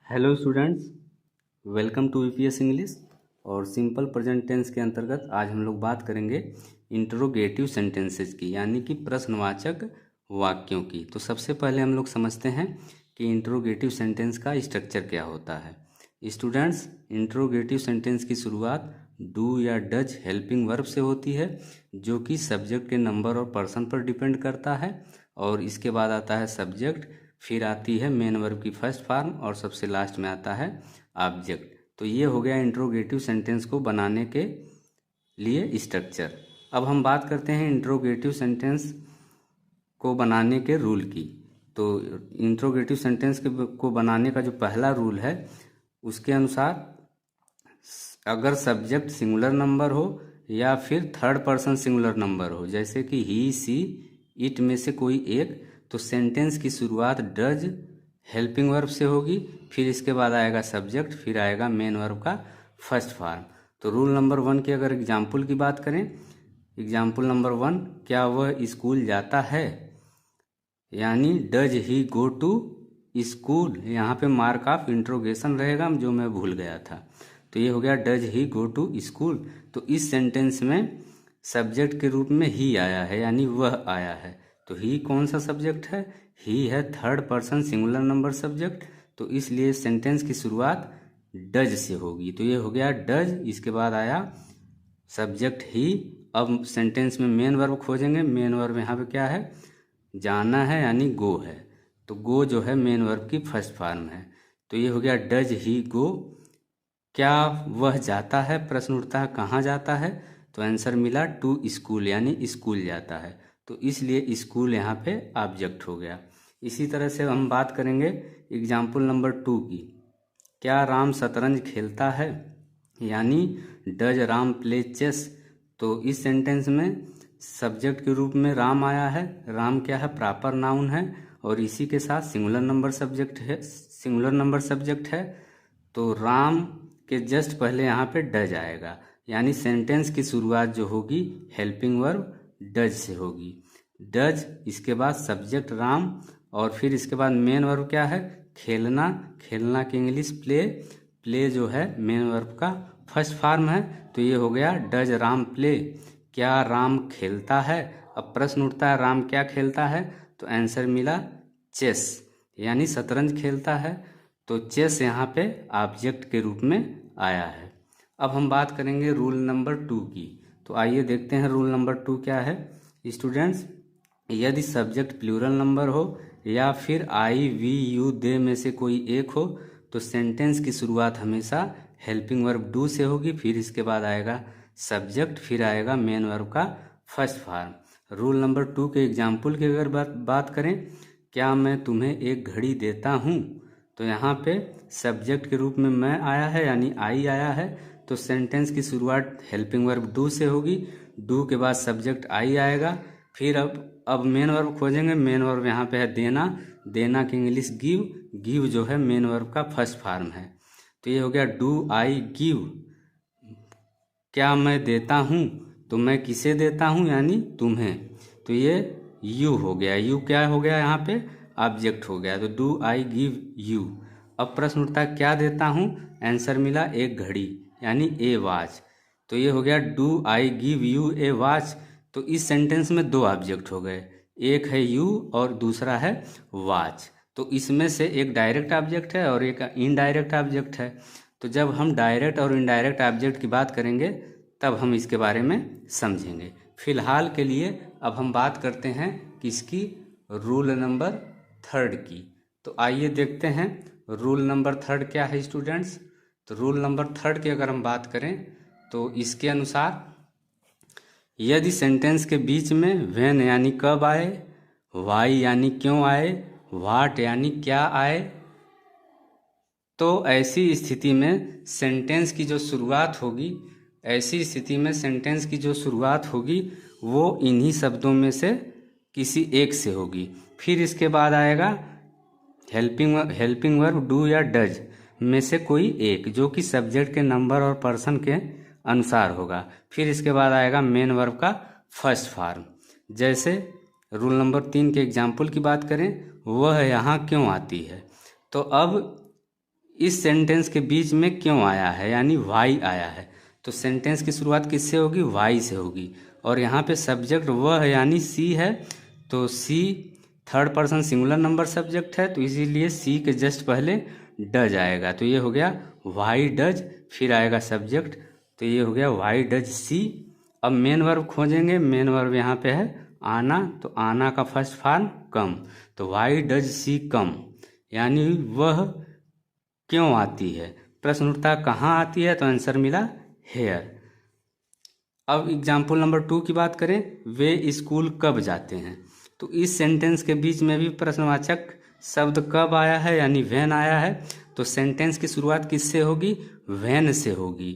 Hello students, welcome to EPS English. और simple present tense के अंतर्गत आज हम लोग बात करेंगे इंटरोगेटिव सेंटेंसेस की, यानी कि प्रश्नवाचक वाक्यों की। तो सबसे पहले हम लोग समझते हैं कि इंटरोगेटिव सेंटेंस का स्ट्रक्चर क्या होता है। स्टूडेंट्स, इंटरोगेटिव सेंटेंस की शुरुआत डू या डज हेल्पिंग वर्ब से होती है, जो कि सब्जेक्ट के नंबर और पर्सन पर डिपेंड करता है। और इसके बाद आता है सब्जेक्ट, फिर आती है मेन वर्ब की फर्स्ट फॉर्म और सबसे लास्ट में आता है ऑब्जेक्ट। तो ये हो गया इंट्रोगेटिव सेंटेंस को बनाने के लिए स्ट्रक्चर। अब हम बात करते हैं इंट्रोगेटिव सेंटेंस को बनाने के रूल की। तो इंट्रोगेटिव सेंटेंस को बनाने का जो पहला रूल है, उसके अनुसार अगर सब्जेक्ट सिंगुलर नंबर हो या फिर थर्ड पर्सन सिंगुलर नंबर हो, जैसे कि ही, सी, इट में से कोई एक, तो सेंटेंस की शुरुआत डज हेल्पिंग वर्ब से होगी, फिर इसके बाद आएगा सब्जेक्ट, फिर आएगा मेन वर्ब का फर्स्ट फॉर्म। तो रूल नंबर 1 की अगर एग्जाम्पल की बात करें, एग्जाम्पल नंबर 1, क्या वह स्कूल जाता है, यानी does he go to school. यहाँ पे मार्क ऑफ इंट्रोगेशन रहेगा, जो मैं भूल गया था। तो ये हो गया does he go to school. तो इस सेंटेंस में सब्जेक्ट के रूप में ही आया है, यानी वह आया है। तो ही कौन सा सब्जेक्ट है? ही है third person singular number subject. तो इसलिए सेंटेंस की शुरुआत डज से होगी। तो ये हो गया डज, इसके बाद आया सब्जेक्ट ही। अब सेंटेंस में मेन वर्ब खोजेंगे। मेन वर्ब यहाँ पे क्या है? जाना है, यानी गो है। तो गो जो है मेन वर्ब की फर्स्ट फॉर्म है। तो ये हो गया डज ही गो। क्या वह जाता है? प्रश्न उठता है कहाँ जाता है, तो आंसर मिला टू स्कूल, यानी स्कूल जाता है। तो इसलिए स्कूल यहाँ पे ऑब्जेक्ट हो गया। इसी तरह से हम बात करेंगे एग्जाम्पल नंबर 2 की। क्या राम शतरंज खेलता है, यानी डज राम प्ले चेस। तो इस सेंटेंस में सब्जेक्ट के रूप में राम आया है। राम क्या है? प्रॉपर नाउन है, और इसी के साथ सिंगुलर नंबर सब्जेक्ट है। सिंगुलर नंबर सब्जेक्ट है, तो राम के जस्ट पहले यहाँ पे डज आएगा, यानी सेंटेंस की शुरुआत जो होगी हेल्पिंग वर्ब डज से होगी। डज, इसके बाद सब्जेक्ट राम, और फिर इसके बाद मेन वर्ब क्या है? खेलना। खेलना की इंग्लिश प्ले। प्ले जो है मेन वर्ब का फर्स्ट फॉर्म है। तो ये हो गया डज राम प्ले। क्या राम खेलता है? अब प्रश्न उठता है राम क्या खेलता है, तो आंसर मिला चेस, यानी शतरंज खेलता है। तो चेस यहाँ पे ऑब्जेक्ट के रूप में आया है। अब हम बात करेंगे रूल नंबर 2 की। तो आइए देखते हैं रूल नंबर 2 क्या है। स्टूडेंट्स, यदि सब्जेक्ट प्लूरल नंबर हो या फिर आई, वी, यू, दे में से कोई एक हो, तो सेंटेंस की शुरुआत हमेशा हेल्पिंग वर्ब डू से होगी, फिर इसके बाद आएगा सब्जेक्ट, फिर आएगा मेन वर्ब का फर्स्ट फॉर्म। रूल नंबर 2 के एग्जाम्पल की अगर बात करें, क्या मैं तुम्हें एक घड़ी देता हूँ, तो यहाँ पे सब्जेक्ट के रूप में मैं आया है, यानी आई आया है। तो सेंटेंस की शुरुआत हेल्पिंग वर्ब डू से होगी। डू के बाद सब्जेक्ट आई आएगा। फिर अब मेन वर्ब खोजेंगे। मेन वर्ब यहाँ पे है देना। देना की इंग्लिश गिव। गिव जो है मेन वर्ब का फर्स्ट फॉर्म है। तो ये हो गया डू आई गिव। क्या मैं देता हूँ, तो मैं किसे देता हूँ, यानी तुम्हें। तो ये यू हो गया। यू क्या हो गया? यहाँ पे ऑब्जेक्ट हो गया। तो डू आई गिव यू। अब प्रश्न उठता है क्या देता हूँ, आंसर मिला एक घड़ी, यानी ए वॉच। तो ये हो गया do I give U A watch. तो इस सेंटेंस में दो ऑब्जेक्ट हो गए, एक है यू और दूसरा है वॉच। तो इसमें से एक डायरेक्ट ऑब्जेक्ट है और एक इनडायरेक्ट ऑब्जेक्ट है। तो जब हम डायरेक्ट और इनडायरेक्ट ऑब्जेक्ट की बात करेंगे, तब हम इसके बारे में समझेंगे। फिलहाल के लिए अब हम बात करते हैं किसकी? रूल नंबर 3 की। तो आइए देखते हैं रूल नंबर 3 क्या है स्टूडेंट्स। तो रूल नंबर 3 की अगर हम बात करें, तो इसके अनुसार यदि सेंटेंस के बीच में व्हेन यानी कब आए, वाई यानी क्यों आए, व्हाट यानी क्या आए, तो ऐसी स्थिति में सेंटेंस की जो शुरुआत होगी, ऐसी स्थिति में सेंटेंस की जो शुरुआत होगी वो इन्हीं शब्दों में से किसी एक से होगी। फिर इसके बाद आएगा हेल्पिंग वर्ब डू या डज में से कोई एक, जो कि सब्जेक्ट के नंबर और पर्सन के अनुसार होगा। फिर इसके बाद आएगा मेन वर्ब का फर्स्ट फॉर्म। जैसे रूल नंबर 3 के एग्जाम्पल की बात करें, वह यहाँ क्यों आती है, तो अब इस सेंटेंस के बीच में क्यों आया है, यानी वाई आया है। तो सेंटेंस की शुरुआत किससे होगी, वाई से होगी। और यहाँ पे सब्जेक्ट वह है यानी सी है, तो she third person singular number subject है, तो इसीलिए सी के जस्ट पहले डज आएगा। तो ये हो गया वाई डज, फिर आएगा सब्जेक्ट, तो ये हो गया वाई डज सी। अब मेन वर्ब खोजेंगे, मेन वर्ब यहाँ पे है आना, तो आना का फर्स्ट फॉर्म कम, तो वाई डज सी कम, यानी वह क्यों आती है। प्रश्न उठता कहाँ आती है, तो आंसर मिला हेयर। अब एग्जाम्पल नंबर 2 की बात करें, वे स्कूल कब जाते हैं। तो इस सेंटेंस के बीच में भी प्रश्नवाचक शब्द कब आया है, यानी व्हेन आया है। तो सेंटेंस की शुरुआत किससे होगी, व्हेन से होगी।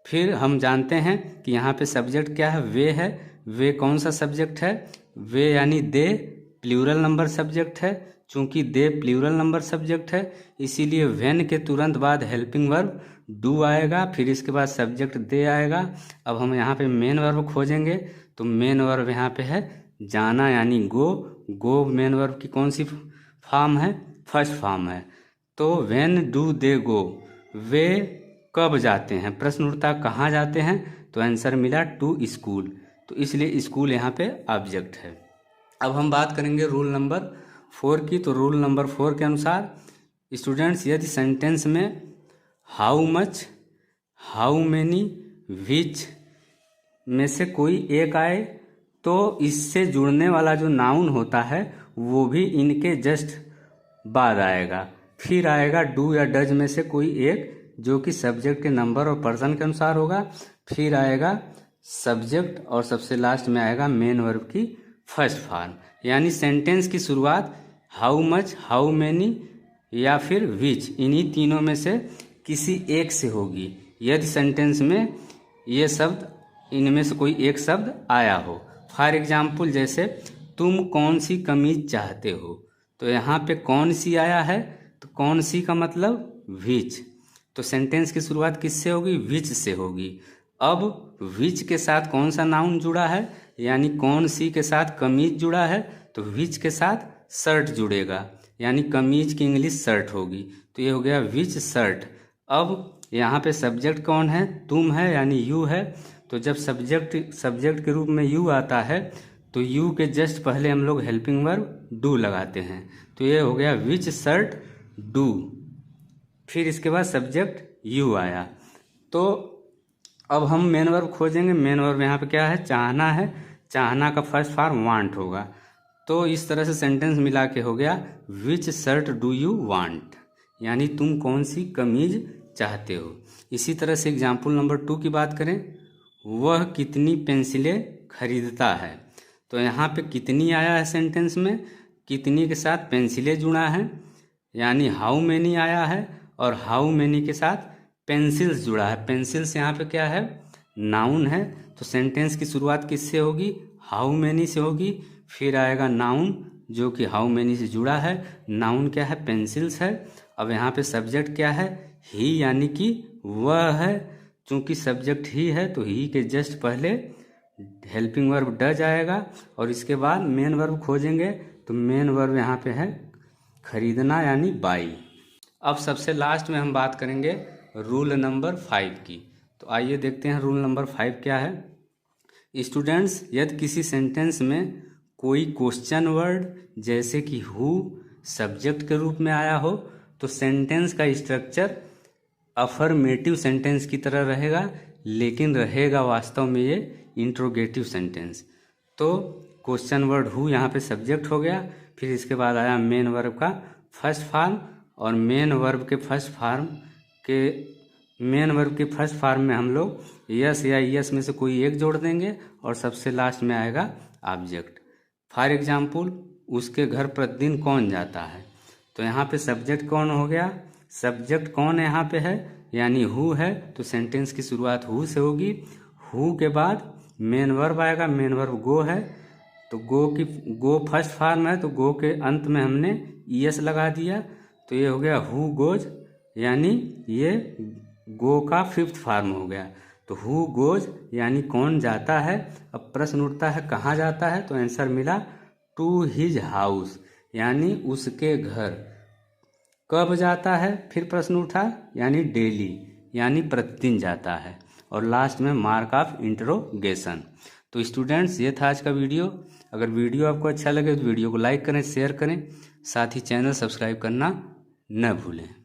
फिर हम जानते हैं कि यहाँ पे सब्जेक्ट क्या है, वे है। वे कौन सा सब्जेक्ट है, वे यानी दे प्लूरल नंबर सब्जेक्ट है। चूंकि दे प्लूरल नंबर सब्जेक्ट है, इसीलिए व्हेन के तुरंत बाद हेल्पिंग वर्ब डू आएगा, फिर इसके बाद सब्जेक्ट दे आएगा। अब हम यहाँ पे मेन वर्ब खोजेंगे, तो मेन वर्ब यहाँ पे है जाना यानी गो। गो मेन वर्ब की कौन सी फॉर्म है, फर्स्ट फॉर्म है। तो व्हेन डू दे गो, वे कब जाते हैं। प्रश्न उठता कहाँ जाते हैं, तो आंसर मिला टू स्कूल, तो इसलिए स्कूल यहाँ पे ऑब्जेक्ट है। अब हम बात करेंगे रूल नंबर 4 की। तो रूल नंबर 4 के अनुसार स्टूडेंट्स, यदि सेंटेंस में हाउ मच, हाउ मैनी, विच में से कोई एक आए, तो इससे जुड़ने वाला जो नाउन होता है वो भी इनके जस्ट बाद आएगा। फिर आएगा डू या डज में से कोई एक, जो कि सब्जेक्ट के नंबर और पर्सन के अनुसार होगा। फिर आएगा सब्जेक्ट, और सबसे लास्ट में आएगा मेन वर्ब की फर्स्ट फॉर्म। यानी सेंटेंस की शुरुआत हाउ मच, हाउ मैनी या फिर विच, इन्हीं तीनों में से किसी एक से होगी, यदि सेंटेंस में ये शब्द, इनमें से कोई एक शब्द आया हो। फॉर एग्जाम्पल, जैसे तुम कौन सी कमीज चाहते हो, तो यहाँ पे कौन सी आया है, तो कौन सी का मतलब विच, तो सेंटेंस की शुरुआत किससे होगी, विच से होगी। अब विच के साथ कौन सा नाउन जुड़ा है, यानी कौन सी के साथ कमीज जुड़ा है, तो विच के साथ शर्ट जुड़ेगा, यानी कमीज की इंग्लिश शर्ट होगी। तो ये हो गया विच शर्ट। अब यहाँ पे सब्जेक्ट कौन है, तुम है, यानी यू है। तो जब सब्जेक्ट के रूप में यू आता है, तो यू के जस्ट पहले हम लोग हेल्पिंग वर्ब डू लगाते हैं। तो ये हो गया विच शर्ट डू, फिर इसके बाद सब्जेक्ट यू आया। तो अब हम मेन वर्ब खोजेंगे। मेन वर्ब यहाँ पे क्या है, चाहना है, चाहना का फर्स्ट फॉर्म वांट होगा। तो इस तरह से सेंटेंस मिला के हो गया विच शर्ट डू यू वांट, यानी तुम कौन सी कमीज चाहते हो। इसी तरह से एग्जाम्पल नंबर 2 की बात करें, वह कितनी पेंसिलें खरीदता है। तो यहाँ पे कितनी आया है सेंटेंस में, कितनी के साथ पेंसिलें जुड़ा है, यानी हाउ मैनी आया है, और हाउ मैनी के साथ पेंसिल्स जुड़ा है। पेंसिल्स यहाँ पे क्या है, नाउन है। तो सेंटेंस की शुरुआत किससे होगी, हाउ मैनी से होगी। फिर आएगा नाउन जो कि हाउ मैनी से जुड़ा है। नाउन क्या है, पेंसिल्स है। अब यहाँ पे सब्जेक्ट क्या है, ही, यानी कि वह है। चूंकि सब्जेक्ट ही है, तो ही के जस्ट पहले हेल्पिंग वर्ब डज आएगा, और इसके बाद मेन वर्ब खोजेंगे। तो मेन वर्ब यहाँ पे है खरीदना, यानी बाई। अब सबसे लास्ट में हम बात करेंगे रूल नंबर 5 की। तो आइए देखते हैं रूल नंबर 5 क्या है। स्टूडेंट्स, यदि किसी सेंटेंस में कोई क्वेश्चन वर्ड जैसे कि हु सब्जेक्ट के रूप में आया हो, तो सेंटेंस का स्ट्रक्चर अफर्मेटिव सेंटेंस की तरह रहेगा, लेकिन रहेगा वास्तव में ये इंट्रोगेटिव सेंटेंस। तो क्वेश्चन वर्ड हु यहाँ पे सब्जेक्ट हो गया, फिर इसके बाद आया मेन वर्ब का फर्स्ट फॉर्म, और मेन वर्ब के फर्स्ट फॉर्म में हम लोग यस या यस में से कोई एक जोड़ देंगे, और सबसे लास्ट में आएगा ऑब्जेक्ट। फॉर एग्जाम्पल, उसके घर प्रतिदिन कौन जाता है। तो यहाँ पे सब्जेक्ट कौन हो गया, सब्जेक्ट कौन यहाँ पे है, यानी हु है। तो सेंटेंस की शुरुआत हु से होगी। हु के बाद मेन वर्ब आएगा, मेन वर्ब गो है। तो गो फर्स्ट फॉर्म है, तो गो के अंत में हमने ईएस लगा दिया, तो ये हो गया हु गोज, यानी ये गो का फिफ्थ फॉर्म हो गया। तो हु गोज यानी कौन जाता है। अब प्रश्न उठता है कहाँ जाता है, तो आंसर मिला टू हिज हाउस, यानी उसके घर। कब जाता है, फिर प्रश्न उठा, यानी डेली, यानी प्रतिदिन जाता है। और लास्ट में मार्क ऑफ इंटरोगेशन। तो स्टूडेंट्स, ये था आज का वीडियो। अगर वीडियो आपको अच्छा लगे तो वीडियो को लाइक करें, शेयर करें, साथ ही चैनल सब्सक्राइब करना न भूलें।